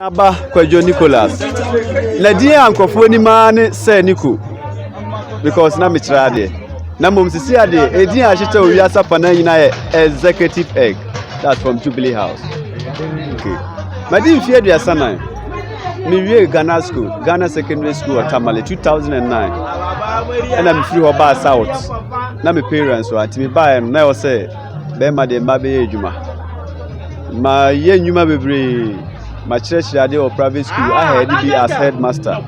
Aba Kwajo Nicholas. Lady Uncle ni man say Nico because na mitra de. Na mom sisi ade edi a hyeche owiasa pana nyina executive egg. That's from Jubilee House. Okay. Madi mfie aduasa nan. Me wie Ghana school, Ghana Secondary School at Tamale 2009. And I'm free Oba South. Na me parents were ati me buy na o say be ma de mba be edwuma. Ma ye nyuma bebre. My church ade or private school I had to be as headmaster.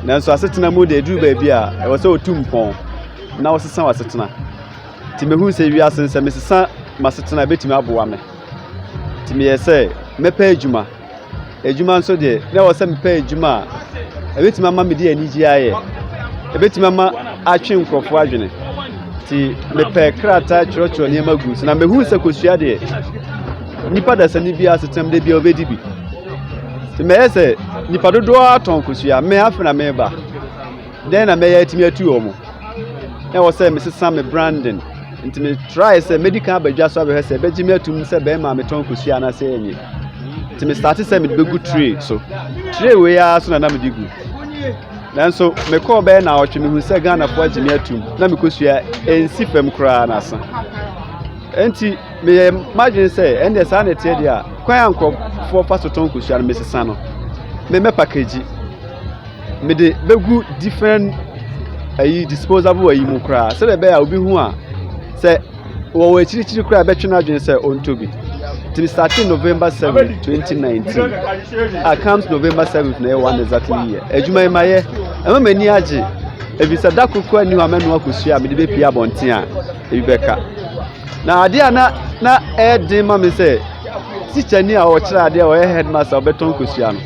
Now so asetena mo de do baby a e was so tumpon. Na wo sesa wasetena. Ti me hu se wi asense me sesa masetena betimi aboa me. Ti me ye say me pa adwuma. Adwuma nso de na wo se me pa adwuma a betimi ama me de anigi aye. E betimi ama atwe nkrofo adwene. Ti me pa krata church ne magu. Na me hu se kosua de nipa da sani bia asetem de bia obedi bi. Ti me say nipa dodo aton kosua me afena me ba. Den na me ya timi atu omo. Na wo say me sesa me branding. Nti me try say medical badwa so be say be jimi atum say be ma me ton kosua na say enyi. Nti me start say me begu tray so. Tray we ya so na me digu. Dan so me call be na otwe me hu say Ghana fo jimi atum na me kosua ensi fam kra na asa. Enti me imagine say ende sa na tie dia kwan anko for paso ton kosua me sesa no. Me package. Me de begu different disposable ayi mu kra se be ya obi hu a se wo we chiri kra be twe na adwen se ontobi till starting November 7 2019 comes November 7th na one exactly year adwuma maye ema mani age ebi se dakoko ani wa menu akosua me de be pia bonten a ebi beka na ade ana na edin ma me se teacher ni a wo kira ade a wo headmaster obeton kosua no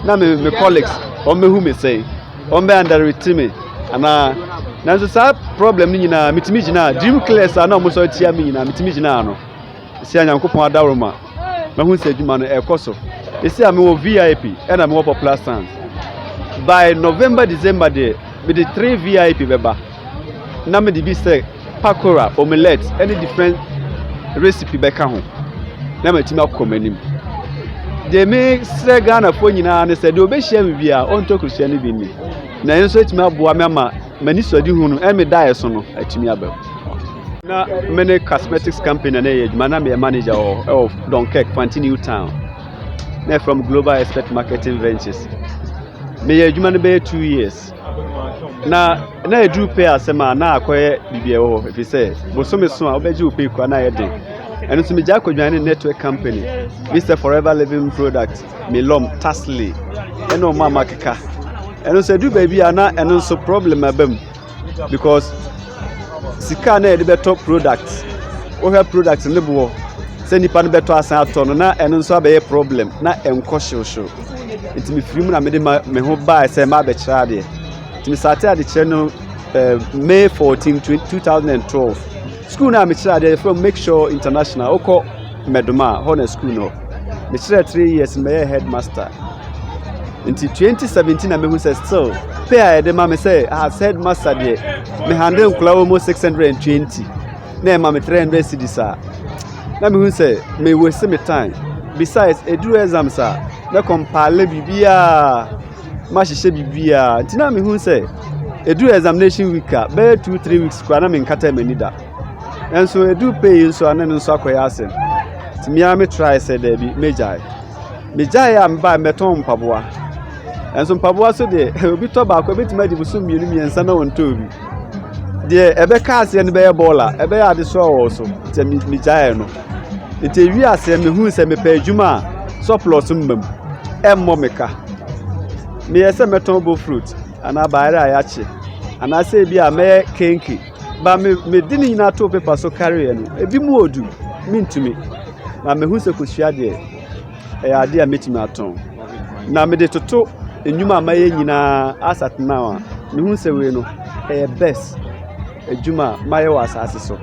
na me colleagues o me hu me say o me underrate me ana nanso sa problem ni nyina mitimi gina dream class ana mo so tia mi nyina mitimi gina no esi anyankopon adawroma ma hu se adwuma no ekoso esi a me wo VIP and me wo popular stand by November December de me the 3 VIP beba na me the bi say pakora omelette any different recipe beka ho na me timi akomanim de me se Ghana fo nyina ne se de obehia me bia on tokusia ne bi ni na enso timi aboa me ama mani sodi hunu e me dae so no atimi aba na many cosmetics company na ye na me manager of Dunkirk Fanti New Town na from Global Expert Marketing Ventures me ye adwuma no be 2 years na edu pay asema na akoye bibie ho efi say bosome so a obeji o pay kwa na ye den eno so me ja akwadwan ne network company Mr Forever Living Product me lom Tasli eno mama keka eno so edu baby ana eno so problem abam because sika na de top products o have products ne bo se nipa no beto asan ato no na eno so abaye problem na enko hwehwe it me free mu na me ho buy say ma be kira de it me started the channel May 14 2012 school na me kira de from Make Sure International oko Medoma ho na school no me kira 3 years me headmaster until 2017 I me who say still pay I de ma me say as headmaster de me handle nkula almost 620 na ma me 300 cedis na me who say me waste me time besides edu exams na compile bibia ma hihye bibia ntina me who say edu examination week be 2-3 weeks kwa na me nkata manida enso edu pay nso anan nso akoya asem timia me try say there be mejai am ba meton mpaboa enso mpaboa so de obi to ba ko betima di busu mienu miensa na wonto obi de ebe ka ase ne be ye baller ebe ya de so wo so te mejai no ite wi ase me hu se me pa adwuma surplus mbam emmo meka me yese meton bo fruit ana baara ayache ana se bi a me kenki ba me dini na to paper so carry no ebi mu odu mintumi na me hu se kosua de ade a metimi aton na me de toto enyuma maye nyina asat now me hu se we no best ejuma maye was asese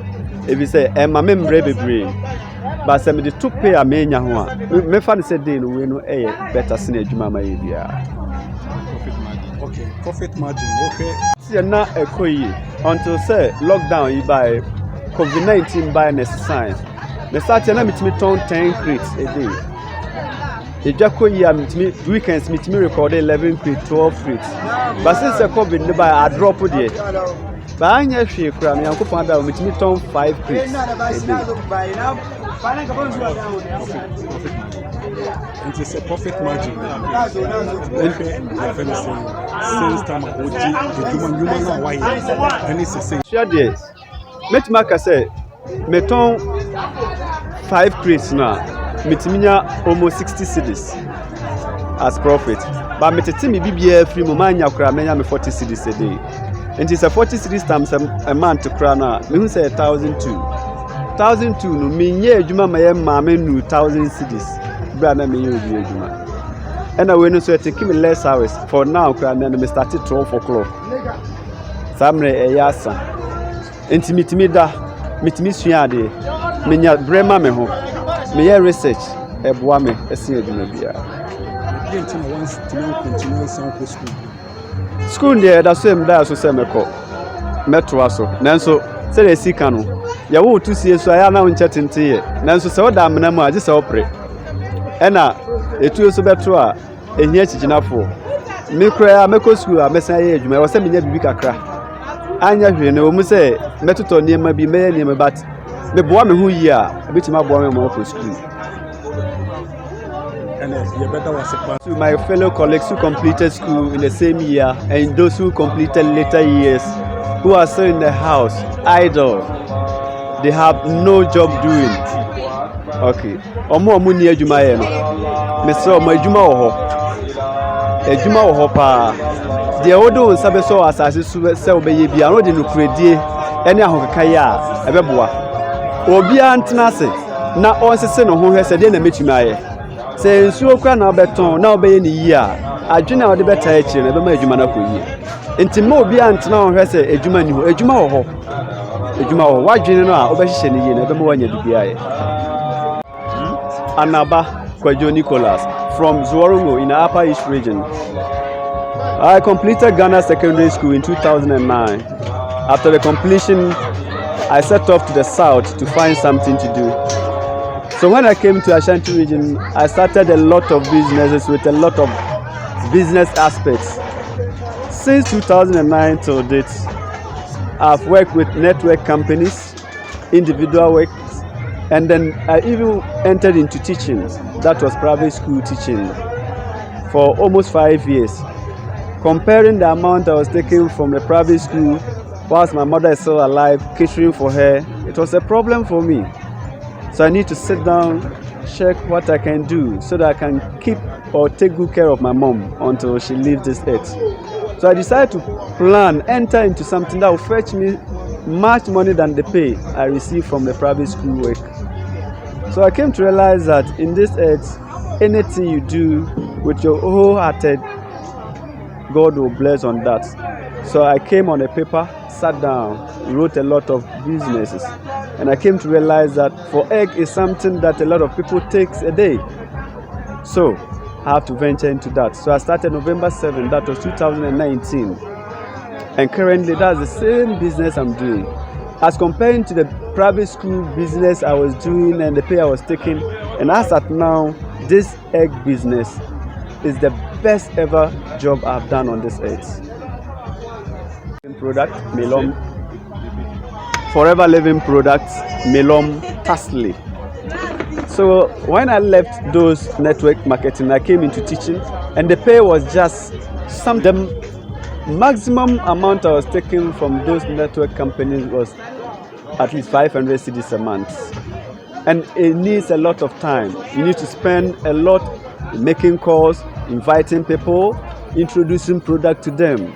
ebi say ma membre bebre ba se me de to pay amenya ho a me fa ne se dey no we no better sin ejuma maye bia okay profit margin okay see na ekoyi until say lockdown yi by COVID-19 by next sign me start na metimi ton 10 crates a day Ejako year weekends me record 11 crates, 12 crates. But since the COVID nearby I drop it. But I ain't sure cram me uncle found out me turn 5 crates a day. It is a profit margin. Since time sure there. Met Maka say me turn 5 crates now. Metiminya almost 60 cedis as profit. But me BBA free momanya kra menya me 40 cedis a day. And it's a 40 cedis times a month to kra na. Me who say 1,002. 1,002 no me nye adwuma ma ye ma me nu 1,000 cedis. Bra na me ye adwuma. And we no so take me less hours. For now kra na me started 12 o'clock. Samre e yasa. Enti mitimi da, mitimi sua de. Me nya brema me ho. Me research eboa me esi adwuma bia. School there that same day so say meko metro aso nanso say the sika no ya wo to sie so aya na wonche tente ye nanso se oda amena mu age se opre ena etu so beto a ehia chiginafo me kra meko school a mesan ye adwuma wo say me nya bibi kakra anya hwe ne wo mu say metoto niema bi me niema but me boa me hu yi a betima boa me mo for school. To my fellow colleagues who completed school in the same year and those who completed later years who are still in the house idle, they have no job doing. Okay. Omo ni adwuma ye no. Me say omo adwuma wo ho. Adwuma wo ho pa. De odo nsabe so asase su se obeye bia no de no kuredie ene ahokaka ya ebeboa. Obi antena se na onsese no ho hwese de na metumi aye. Se nsuo kwa na obeton na obeye ni yi a adwene a ode beta e kire na be ma adwuma na koyi. Enti ma obi antena ho hwese adwuma ni ho adwuma wo ho. Adwuma wo wadwene no a obehye ne yi na be ma wanya bibia aye. Anaba Kwajo Nicholas from Zuwarongo in the Upper East region. I completed Ghana Secondary School in 2009. After the completion, I set off to the south to find something to do. So when I came to Ashanti region, I started a lot of businesses with a lot of business aspects. Since 2009 till date, I've worked with network companies, individual work, and then I even entered into teaching. That was private school teaching for almost 5 years. Comparing the amount I was taking from the private school whilst my mother is still alive, catering for her, it was a problem for me. So I need to sit down, check what I can do so that I can keep or take good care of my mom until she leaves this earth. So I decided to enter into something that will fetch me much money than the pay I receive from the private school work. So I came to realize that in this earth, anything you do with your wholehearted, God will bless on that. So I came on a paper, sat down, wrote a lot of businesses, and I came to realize that for egg is something that a lot of people takes a day. So I have to venture into that. So I started November 7, that was 2019. And currently that's the same business I'm doing. As comparing to the private school business I was doing and the pay I was taking, and as at now, this egg business is the best ever job I've done on this earth. Product, Melom, Forever Living Products, Melom, Tasli. So when I left those network marketing, I came into teaching, and the pay was just the maximum amount I was taking from those network companies was at least 500 cedis a month. And it needs a lot of time. You need to spend a lot making calls, inviting people, introducing product to them.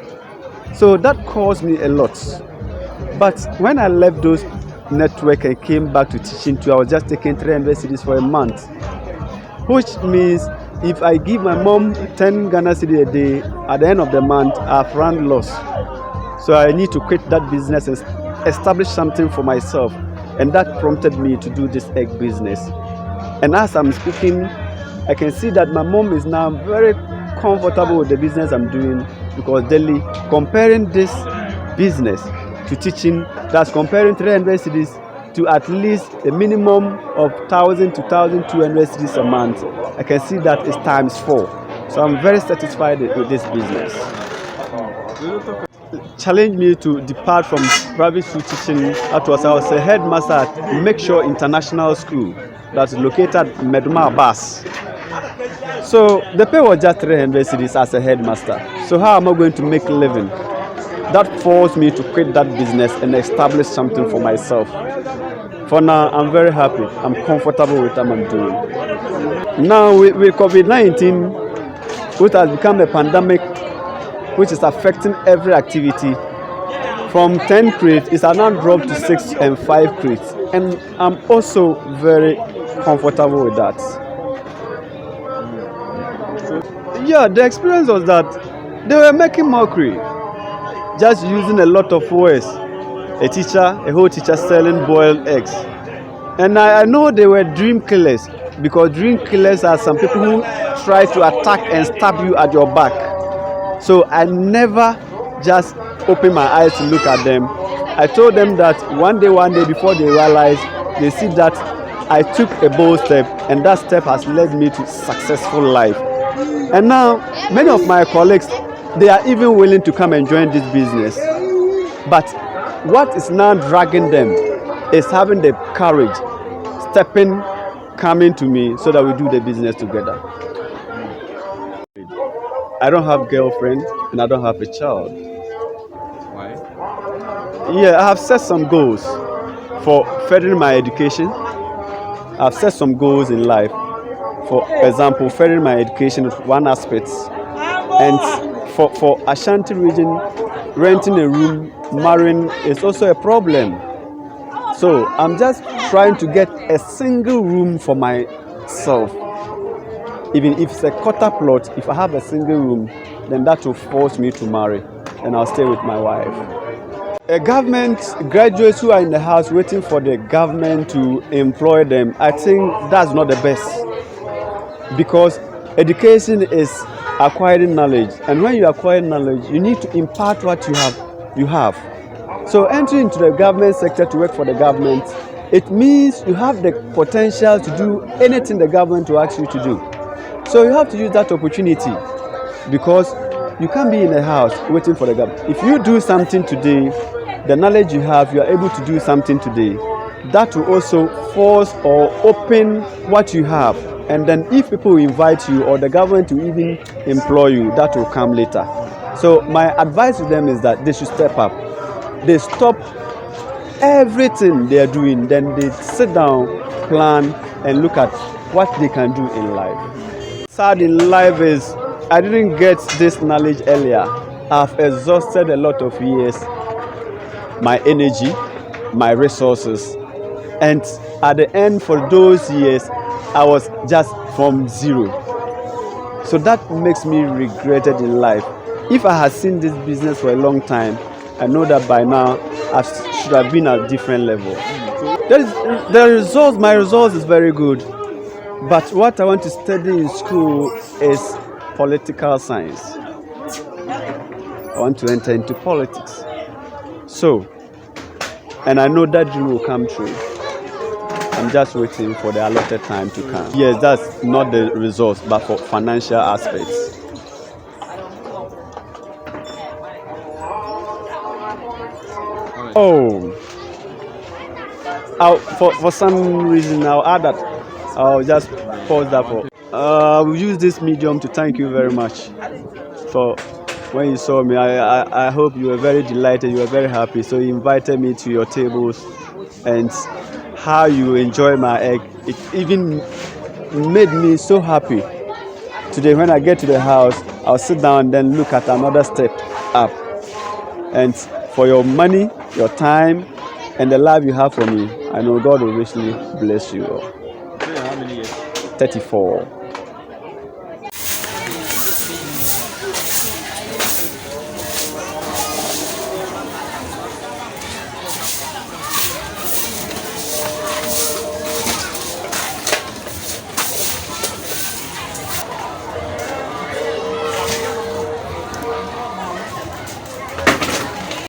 So that cost me a lot. But when I left those network and came back to teaching too, I was just taking 300 cedis for a month, which means if I give my mom 10 Ghana cedis a day, at the end of the month, I've run loss. So I need to quit that business and establish something for myself. And that prompted me to do this egg business. And as I'm speaking, I can see that my mom is now very comfortable with the business I'm doing, because daily, comparing this business to teaching, that's comparing 300 cedis to at least a minimum of 1,000 to 1,200 cedis a month, I can see that it's times 4. So I'm very satisfied with this business. Challenged me to depart from private school teaching. I was a headmaster at Make Sure International School that's located at Meduma Bus. So the pay was just 300 cedis as a headmaster. So how am I going to make a living? That forced me to quit that business and establish something for myself. For now, I'm very happy. I'm comfortable with what I'm doing. Now with COVID-19, which has become a pandemic, which is affecting every activity, from 10 crates, it's now dropped to 6 and 5 crates. And I'm also very comfortable with that. Yeah, the experience was that they were making mockery, just using a lot of words. A whole teacher selling boiled eggs. And I know they were dream killers, because dream killers are some people who try to attack and stab you at your back. So I never just opened my eyes to look at them. I told them that one day before they realize, they see that I took a bold step, and that step has led me to successful life. And now many of my colleagues, they are even willing to come and join this business. But what is now dragging them is having the courage, coming to me so that we do the business together. I don't have a girlfriend and I don't have a child. Why? Yeah, I have set some goals for furthering my education. I've set some goals in life. For example, furthering my education is one aspect. And for Ashanti region, renting a room, marrying is also a problem. So I'm just trying to get a single room for myself. Even if it's a quarter plot, if I have a single room, then that will force me to marry, and I'll stay with my wife. Government graduates who are in the house waiting for the government to employ them, I think that's not the best. Because education is acquiring knowledge, and when you acquire knowledge, you need to impart what you have. So entering into the government sector to work for the government, it means you have the potential to do anything the government will ask you to do. So you have to use that opportunity, because you can't be in a house waiting for the government. If you do something today, the knowledge you have, you are able to do something today. That will also force or open what you have. And then if people invite you or the government will even employ you, that will come later. So my advice to them is that they should step up. They stop everything they are doing, then they sit down, plan, and look at what they can do in life. Sad in life is I didn't get this knowledge earlier. I've exhausted a lot of years, my energy, my resources, and at the end for those years, I was just from zero. So that makes me regretted in life. If I had seen this business for a long time, I know that by now I should have been at a different level. My results is very good. But what I want to study in school is political science. I want to enter into politics. So, and I know that dream will come true. I'm just waiting for the allotted time to come. Yes, that's not the results, but for financial aspects. Oh, for some reason I'll add that. I'll just pause that for. We'll use this medium to thank you very much for when you saw me. I hope you were very delighted, you were very happy. So you invited me to your tables, and how you enjoy my egg, it even made me so happy. Today when I get to the house, I'll sit down and then look at another step up. And for your money, your time, and the love you have for me, I know God will richly bless you all. How many years? 34.